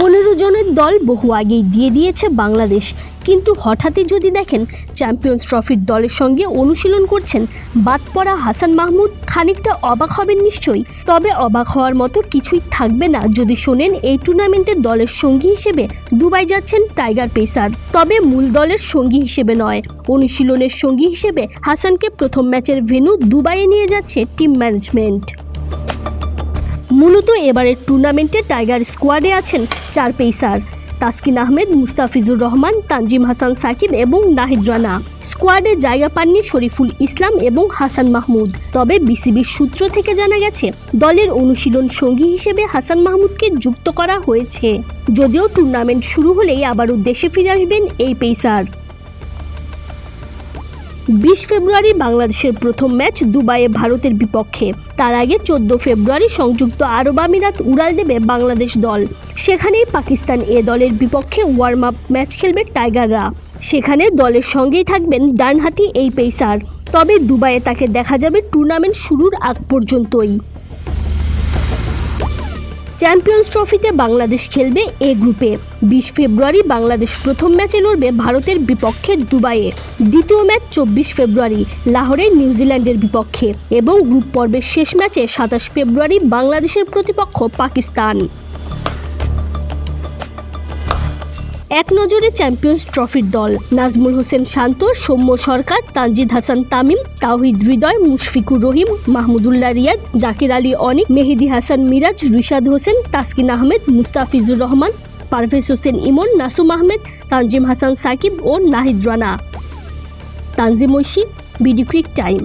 15 জনের দল বহু আগেই দিয়ে দিয়েছে বাংলাদেশ, কিন্তু হঠাৎই যদি দেখেন চ্যাম্পিয়ন্স ট্রফির দলের সঙ্গে অনুশীলন করছেন বাদ পড়া হাসান মাহমুদ, খানিকটা অবাক হবেন নিশ্চয়ই। তবে অবাক হওয়ার মতো কিছুই থাকবে না যদি শোনেন এই টুর্নামেন্টের দলের সঙ্গী হিসেবে দুবাই যাচ্ছেন টাইগার পেসার। তবে মূল দলের সঙ্গী হিসেবে নয়, অনুশীলনের সঙ্গী হিসেবে হাসানকে প্রথম ম্যাচের ভেন্যু দুবাইয়ে নিয়ে যাচ্ছে টিম ম্যানেজমেন্ট। মূলত এবারের টুর্নামেন্টে টাইগার স্কোয়াডে আছেন 4 পেসার: তাসকিন আহমেদ, মুস্তাফিজুর রহমান, তানজিম হাসান সাকিব এবং নাহিদ রানা। স্কোয়াডে জায়গা পাননি শরীফুল ইসলাম এবং হাসান মাহমুদ। তবে বিসিবির সূত্র থেকে জানা গেছে দলের অনুশীলন সঙ্গী হিসেবে হাসান মাহমুদকে যুক্ত করা হয়েছে। যদিও টুর্নামেন্ট শুরু হলেই আবারও দেশে ফিরে আসবেন এই পেসার। 20 ফেব্রুয়ারি বাংলাদেশের প্রথম ম্যাচ দুবাইয়ে ভারতের বিপক্ষে। তার আগে 14 ফেব্রুয়ারি সংযুক্ত আরব আমিরাত উড়াল দেবে বাংলাদেশ দল। সেখানেই পাকিস্তান এ দলের বিপক্ষে ওয়ার্ম আপ ম্যাচ খেলবে টাইগাররা। সেখানে দলের সঙ্গেই থাকবেন ডানহাতি এই পেসার। তবে দুবাইয়ে তাকে দেখা যাবে টুর্নামেন্ট শুরুর আগ পর্যন্তই। চ্যাম্পিয়ন্স ট্রফিতে বাংলাদেশ খেলবে এ গ্রুপে। 20 ফেব্রুয়ারি বাংলাদেশ প্রথম ম্যাচে লড়বে ভারতের বিপক্ষে দুবাইয়ে। দ্বিতীয় ম্যাচ 24 ফেব্রুয়ারি লাহোরে নিউজিল্যান্ডের বিপক্ষে এবং গ্রুপ পর্বের শেষ ম্যাচে 27 ফেব্রুয়ারি বাংলাদেশের প্রতিপক্ষ পাকিস্তান। এক নজরে চ্যাম্পিয়ন্স ট্রফির দল: নাজমুল হোসেন শান্ত, সৌম্য সরকার, তানজিদ হাসান তামিম, তাওহিদ হৃদয়, মুশফিকুর রহিম, মাহমুদুল্লাহ রিয়াদ, জাকির আলী অনিক, মেহেদী হাসান মিরাজ, রিশাদ হোসেন, তাসকিন আহমেদ, মুস্তাফিজুর রহমান, পারভেজ হোসেন ইমন, নাসুম আহমেদ, তানজিম হাসান সাকিব ও Nahid Rana. Tanzim Oishi, BD cric time.